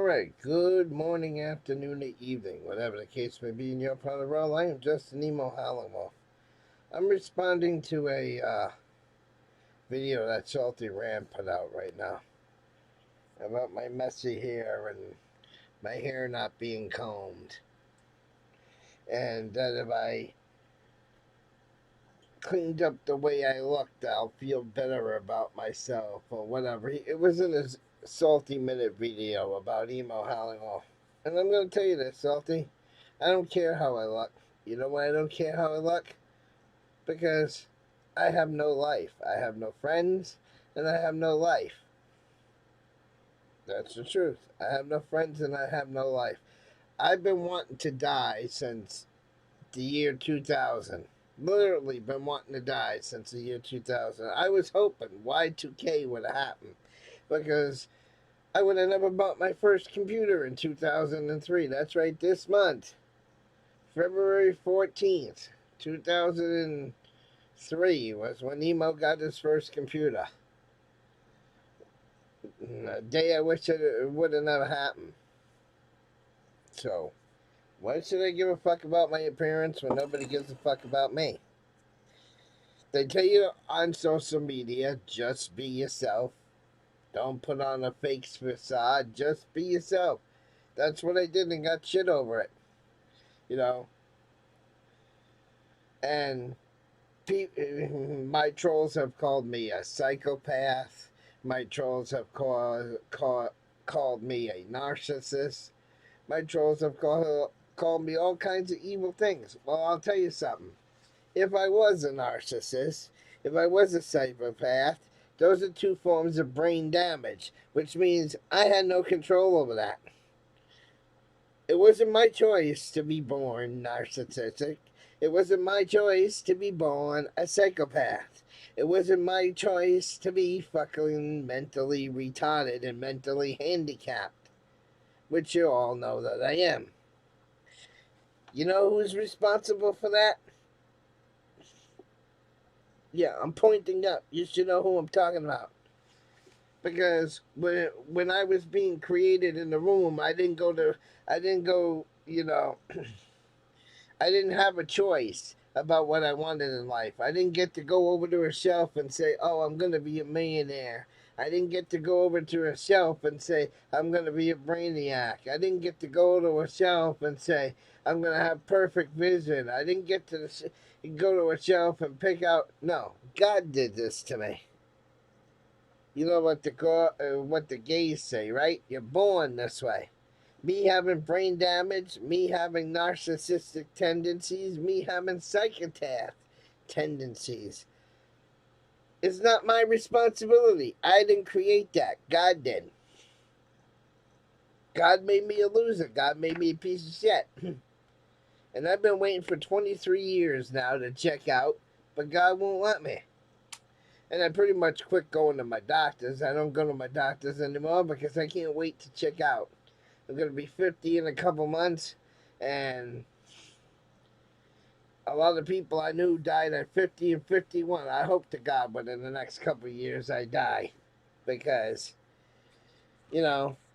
Alright, good morning, afternoon, or evening, whatever the case may be in your part of the world. I am just an emo howling wolf. I'm responding to a video that Salty Ram put out right now about my messy hair and my hair not being combed. And that if I cleaned up the way I looked, I'll feel better about myself or whatever. It was in a Salty Minute video about emo howling wolf. And I'm going to tell you this, Salty. I don't care how I look. You know why I don't care how I look? Because I have no life. I have no friends, and I have no life. That's the truth. I have no friends, and I have no life. I've been wanting to die since the year 2000. Literally been wanting to die since the year 2000. I was hoping Y2K would have happened because I would have never bought my first computer in 2003. That's right, this month. February 14th, 2003 was when Emo got his first computer. A day I wish it would have never happened. So, why should I give a fuck about my appearance when nobody gives a fuck about me? They tell you on social media, just be yourself. Don't put on a fake facade, just be yourself. That's what I did and got shit over it. You know? And my trolls have called me a psychopath. My trolls have called me a narcissist. My trolls have called me all kinds of evil things. Well, I'll tell you something. If I was a narcissist, if I was a psychopath, those are two forms of brain damage, which means I had no control over that. It wasn't my choice to be born narcissistic. It wasn't my choice to be born a psychopath. It wasn't my choice to be fucking mentally retarded and mentally handicapped, which you all know that I am. You know who's responsible for that? Yeah, I'm pointing up. You should know who I'm talking about. Because when I was being created in the room, I didn't go, I didn't have a choice about what I wanted in life. I didn't get to go over to a shelf and say, oh, I'm going to be a millionaire. I didn't get to go over to a shelf and say, I'm going to be a brainiac. I didn't get to go to a shelf and say, I'm going to have perfect vision. I didn't get to go to a shelf and pick out. No, God did this to me. You know what the gays say, right? You're born this way. Me having brain damage, me having narcissistic tendencies, me having psychopath tendencies. It's not my responsibility. I didn't create that. God did. God made me a loser. God made me a piece of shit. And I've been waiting for 23 years now to check out, but God won't let me. And I pretty much quit going to my doctors. I don't go to my doctors anymore because I can't wait to check out. I'm going to be 50 in a couple months, and a lot of people I knew died at 50 and 51. I hope to God within the next couple of years I die, because,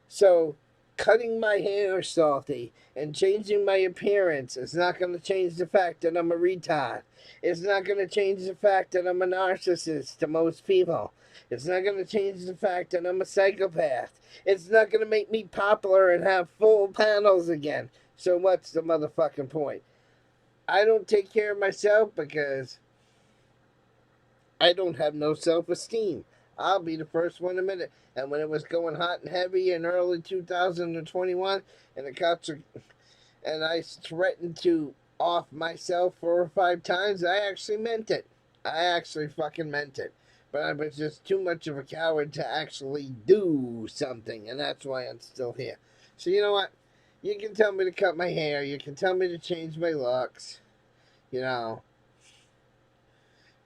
so cutting my hair salty and changing my appearance is not going to change the fact that I'm a retard. It's not going to change the fact that I'm a narcissist to most people. It's not going to change the fact that I'm a psychopath. It's not going to make me popular and have full panels again. So what's the motherfucking point? I don't take care of myself because I don't have no self-esteem. I'll be the first one to admit it. And when it was going hot and heavy in early 2021, and the cops and I threatened to off myself 4 or 5 times, I actually meant it. I actually fucking meant it. But I was just too much of a coward to actually do something, and that's why I'm still here. So you know what? You can tell me to cut my hair. You can tell me to change my looks. But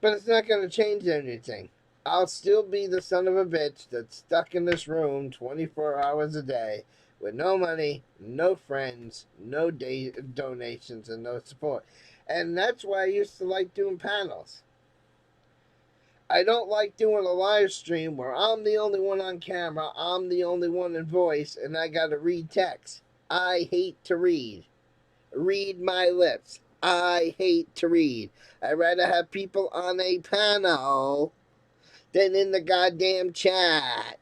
it's not going to change anything. I'll still be the son of a bitch that's stuck in this room 24 hours a day with no money, no friends, no donations, and no support. And that's why I used to like doing panels. I don't like doing a live stream where I'm the only one on camera, I'm the only one in voice, and I gotta read text. I hate to read. Read my lips. I hate to read. I'd rather have people on a panel than in the goddamn chat.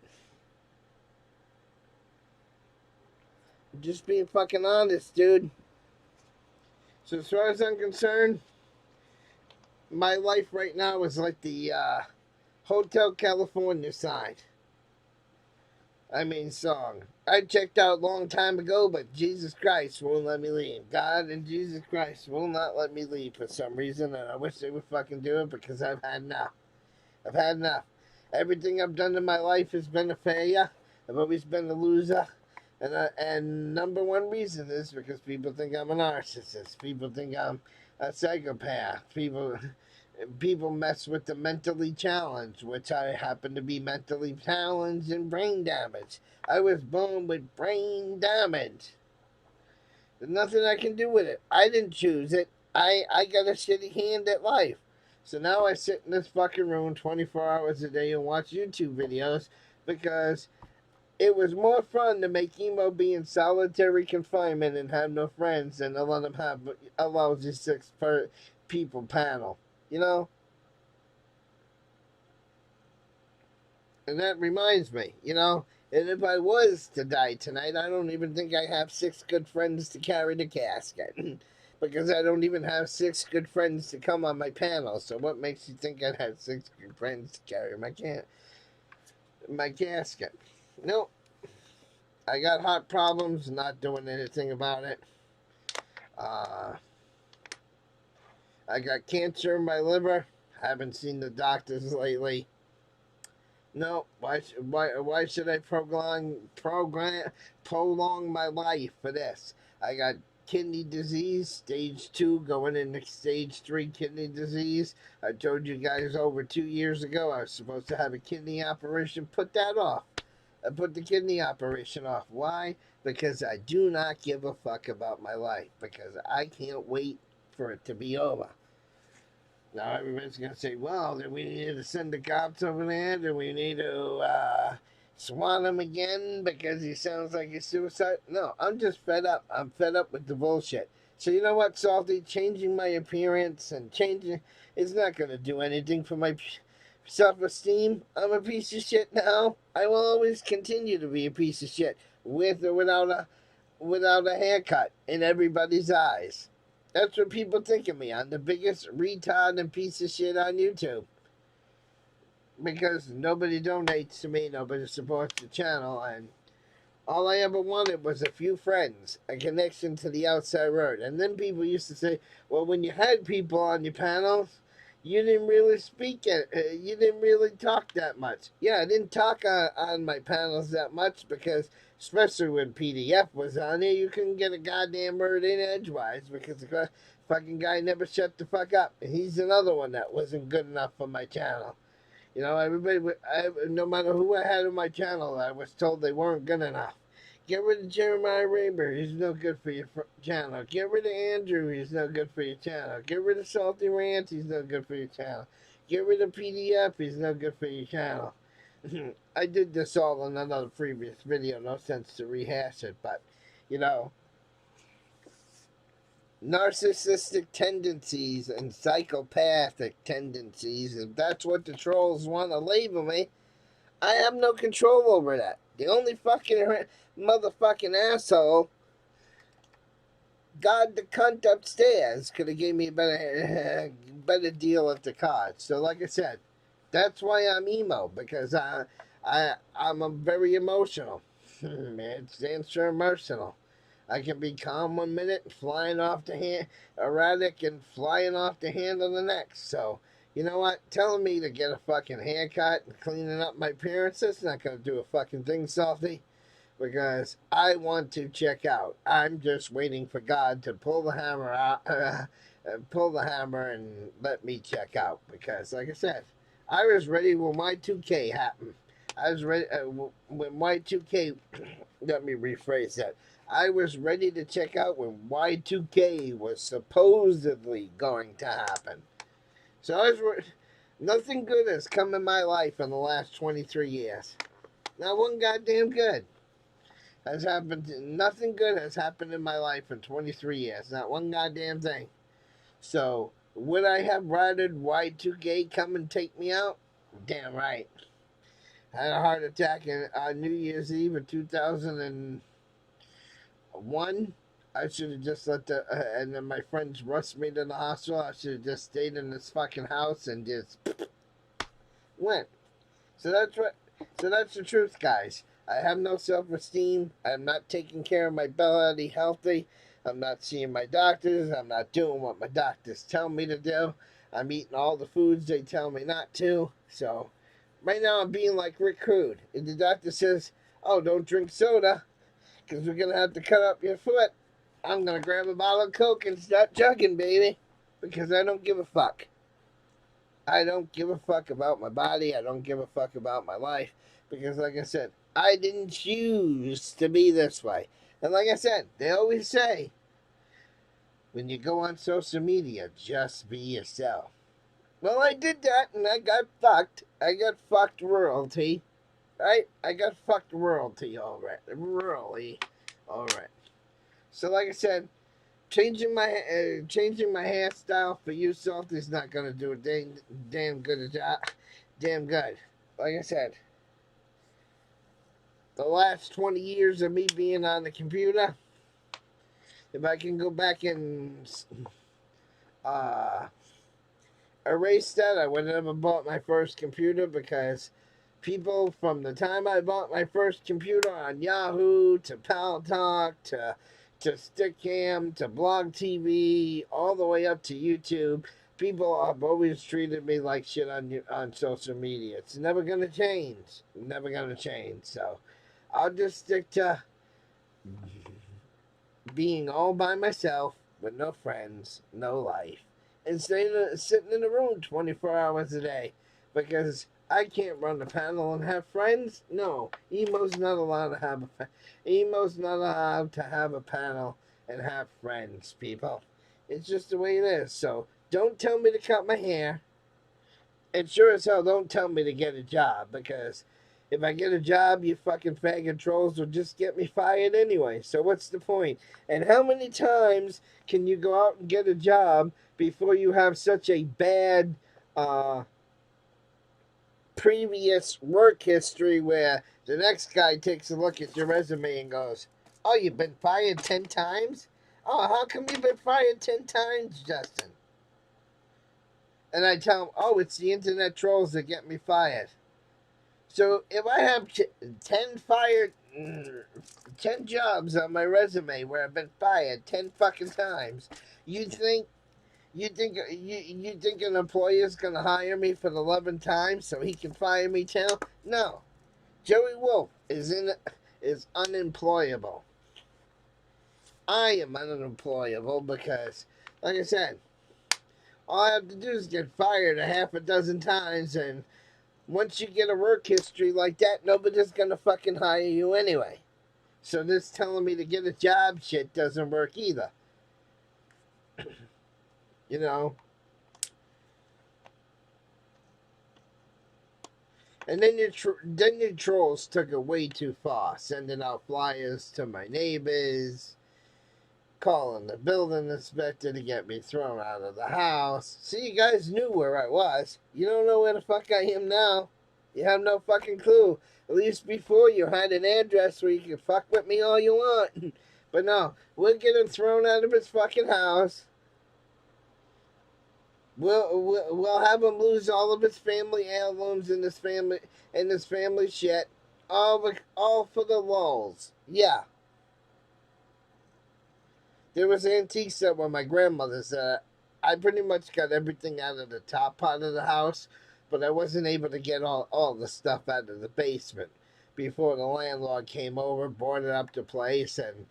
Just being fucking honest, dude. So as far as I'm concerned, my life right now is like the Hotel California sign. Song. I checked out a long time ago, but Jesus Christ won't let me leave. God and Jesus Christ will not let me leave for some reason, and I wish they would fucking do it because I've had enough. I've had enough. Everything I've done in my life has been a failure. I've always been a loser. And number one reason is because people think I'm a narcissist. People think I'm a psychopath. People mess with the mentally challenged, which I happen to be mentally challenged and brain damaged. I was born with brain damage. There's nothing I can do with it. I didn't choose it. I got a shitty hand at life. So now I sit in this fucking room 24 hours a day and watch YouTube videos because it was more fun to make emo be in solitary confinement and have no friends than to let him have a lousy 6 people panel. You know? And that reminds me, and if I was to die tonight, I don't even think I have 6 good friends to carry the casket. Because I don't even have 6 good friends to come on my panel. So what makes you think I'd have 6 good friends to carry my casket? Nope. I got heart problems, not doing anything about it. I got cancer in my liver. Haven't seen the doctors lately. No, why should I prolong my life for this? I got kidney disease, stage 2, going into stage 3 kidney disease. I told you guys over 2 years ago I was supposed to have a kidney operation. Put that off. I put the kidney operation off. Why? Because I do not give a fuck about my life. Because I can't wait for it to be over. Now everybody's going to say, well, then we need to send the cops over there. Then we need to swat him again because he sounds like he's suicide. No, I'm just fed up. I'm fed up with the bullshit. So you know what, Salty? Changing my appearance and changing, it's not going to do anything for my self-esteem. I'm a piece of shit now. I will always continue to be a piece of shit with or without a haircut in everybody's eyes. That's what people think of me. I'm the biggest retard and piece of shit on YouTube. Because nobody donates to me, nobody supports the channel, and all I ever wanted was a few friends, a connection to the outside world. And then people used to say, well, when you had people on your panels, you didn't really you didn't really talk that much. Yeah, I didn't talk on my panels that much because, especially when PDF was on there, you couldn't get a goddamn word in edgewise because the fucking guy never shut the fuck up. And he's another one that wasn't good enough for my channel. Everybody, no matter who I had on my channel, I was told they weren't good enough. Get rid of Jeremiah Raber, he's no good for your channel. Get rid of Andrew, he's no good for your channel. Get rid of Salty Rants, he's no good for your channel. Get rid of PDF, he's no good for your channel. I did this all in another previous video, no sense to rehash it, but, narcissistic tendencies and psychopathic tendencies, if that's what the trolls want to label me, I have no control over that. The only fucking motherfucking asshole, God the cunt upstairs, could have gave me a better deal at the cards. So like I said, that's why I'm emo, because I'm very emotional. It stands for emotional. I can be calm one minute, flying off the hand, erratic and flying off the handle the next. So, you know what? Telling me to get a fucking haircut and cleaning up my appearance, that's not going to do a fucking thing, Salty. Because I want to check out. I'm just waiting for God to pull the hammer out, and let me check out. Because, like I said, I was ready when Y2K happened. I was ready when Y2K. Let me rephrase that. I was ready to check out when Y2K was supposedly going to happen. So Nothing good has come in my life in the last 23 years. Not one goddamn good has happened. Nothing good has happened in my life in 23 years. Not one goddamn thing. So, would I have rather Y2K come and take me out? Damn right. I had a heart attack on New Year's Eve of 2001. I should have just let and then my friends rushed me to the hospital. I should have just stayed in this fucking house and just went. So that's what. So that's the truth, guys. I have no self-esteem. I'm not taking care of my body healthy. I'm not seeing my doctors. I'm not doing what my doctors tell me to do. I'm eating all the foods they tell me not to. So right now I'm being like Rick Rude. If the doctor says, "Oh, don't drink soda, because we're gonna have to cut up your foot," I'm gonna grab a bottle of Coke and start chugging, baby, because I don't give a fuck. I don't give a fuck about my body. I don't give a fuck about my life. Because, like I said, I didn't choose to be this way. And like I said, they always say, when you go on social media, just be yourself. Well, I did that and I got fucked. I got fucked royalty. Right? I got fucked royalty already. Really. Alright. So, like I said, changing my hairstyle for you, Salty, is not gonna do a damn good a job. Damn good. Like I said, the last 20 years of me being on the computer, if I can go back and erase that, I would never bought my first computer, because people from the time I bought my first computer on Yahoo to Paltalk to Stickam to Blog TV, all the way up to YouTube, people have always treated me like shit on social media. It's never gonna change. Never gonna change. So I'll just stick to being all by myself with no friends, no life, and sitting in a room 24 hours a day, because I can't run a panel and have friends. No, Emo's not allowed to have Emo's not allowed to have a panel and have friends, people. It's just the way it is. So don't tell me to cut my hair, and sure as hell don't tell me to get a job, because if I get a job, you fucking faggot trolls will just get me fired anyway. So what's the point? And how many times can you go out and get a job before you have such a bad previous work history where the next guy takes a look at your resume and goes, "Oh, you've been fired 10 times? Oh, how come you've been fired 10 times, Justin?" And I tell him, "Oh, it's the internet trolls that get me fired." So if I have 10 jobs on my resume where I've been fired 10 fucking times, you think you think an employer is gonna hire me for the 11th time so he can fire me too? No. Joey Wolf is unemployable. I am unemployable because, like I said, all I have to do is get fired a half a dozen times, and once you get a work history like that, nobody's gonna fucking hire you anyway. So this telling me to get a job shit doesn't work either. You know. And then your trolls took it way too far, sending out flyers to my neighbors, calling the building inspector to get me thrown out of the house. See, you guys knew where I was. You don't know where the fuck I am now. You have no fucking clue. At least before, you had an address where you could fuck with me all you want. But no, we'll get him thrown out of his fucking house. We'll have him lose all of his family heirlooms and his family shit, all for the lulz. Yeah. There was antiques that were my grandmother's. I pretty much got everything out of the top part of the house, but I wasn't able to get all the stuff out of the basement before the landlord came over, boarded up the place, and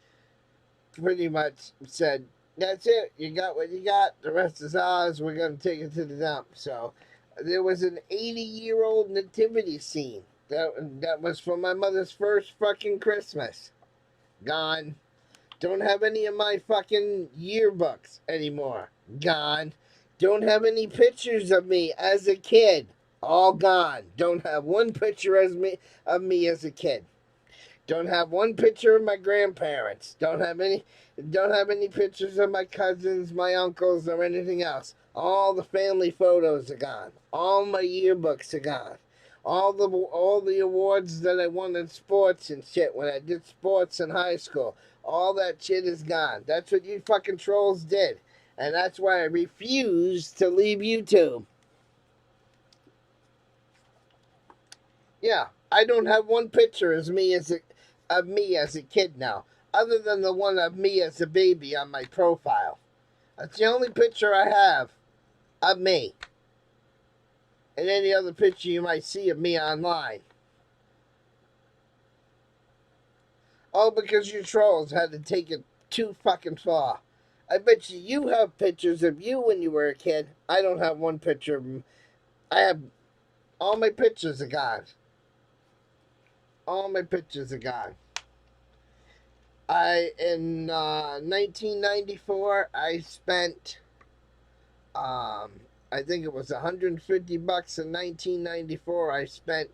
pretty much said, "That's it. You got what you got. The rest is ours. We're going to take it to the dump." So there was an 80-year-old nativity scene. That was from my mother's first fucking Christmas. Gone. Don't have any of my fucking yearbooks anymore. Gone. Don't have any pictures of me as a kid. All gone. Don't have one picture of me as a kid. Don't have one picture of my grandparents. Don't have any pictures of my cousins, my uncles, or anything else. All the family photos are gone. All my yearbooks are gone. All the awards that I won in sports and shit when I did sports in high school. All that shit is gone. That's what you fucking trolls did. And that's why I refuse to leave YouTube. Yeah, I don't have one picture of me as a kid now, other than the one of me as a baby on my profile. That's the only picture I have of me. And any other picture you might see of me online. All because you trolls had to take it too fucking far. I bet you have pictures of you when you were a kid. I don't have one picture of me. I have all my pictures are gone. All my pictures are gone. In 1994 I spent I think it was $150 in 1994. I spent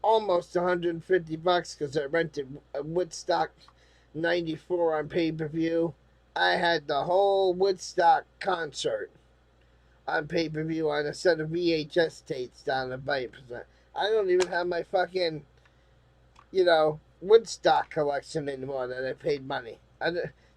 almost $150 because I rented Woodstock 94 on pay-per-view. I had the whole Woodstock concert on pay-per-view on a set of VHS tapes down at Byte. I don't even have my fucking, Woodstock collection anymore that I paid money.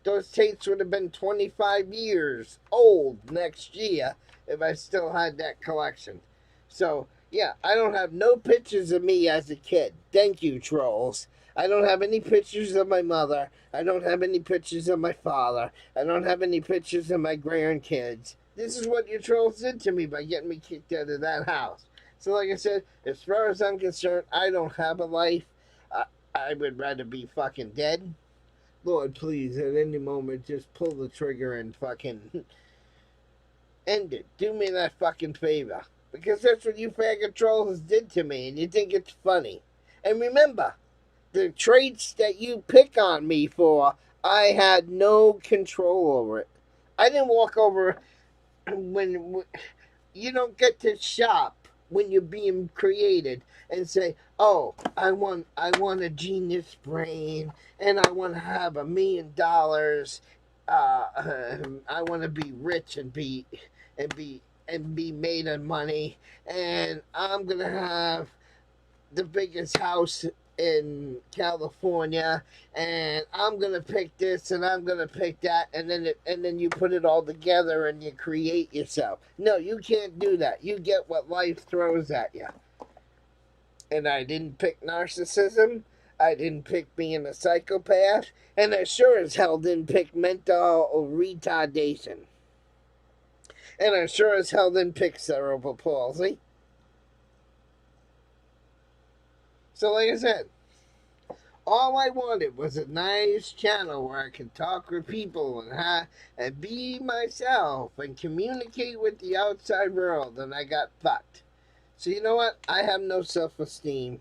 Those tapes would have been 25 years old next year if I still had that collection. So, yeah, I don't have no pictures of me as a kid. Thank you, trolls. I don't have any pictures of my mother. I don't have any pictures of my father. I don't have any pictures of my grandkids. This is what you trolls did to me by getting me kicked out of that house. So like I said, as far as I'm concerned, I don't have a life. I would rather be fucking dead. Lord, please, at any moment, just pull the trigger and fucking end it. Do me that fucking favor. Because that's what you faggot trolls did to me, and you think it's funny. And remember, the traits that you pick on me for, I had no control over it. I didn't walk over when you don't get to shop when you're being created and say, "Oh, I want a genius brain, and I want to have $1 million. I want to be rich and be made of money, and I'm gonna have the biggest house in California, and I'm gonna pick this and I'm gonna pick that, and then you put it all together and you create yourself." No, you can't do that. You get what life throws at you. And I didn't pick narcissism. I didn't pick being a psychopath, and I sure as hell didn't pick mental retardation. And I sure as hell didn't pick cerebral palsy. So like I said, all I wanted was a nice channel where I could talk with people and be myself and communicate with the outside world, and I got fucked. So you know what? I have no self-esteem.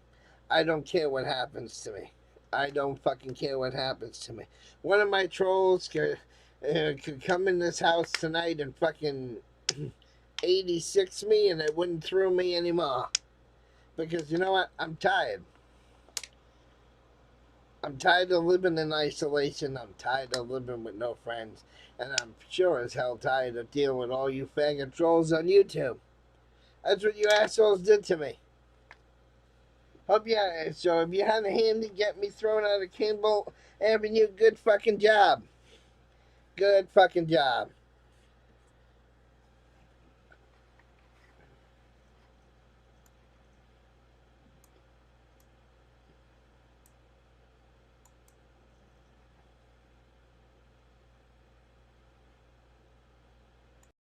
I don't care what happens to me. I don't fucking care what happens to me. One of my trolls could come in this house tonight and fucking 86 me, and it wouldn't throw me anymore. Because you know what? I'm tired. I'm tired of living in isolation. I'm tired of living with no friends. And I'm sure as hell tired of dealing with all you faggot trolls on YouTube. That's what you assholes did to me. So if you had a hand to get me thrown out of Campbell Avenue, good fucking job. Good fucking job.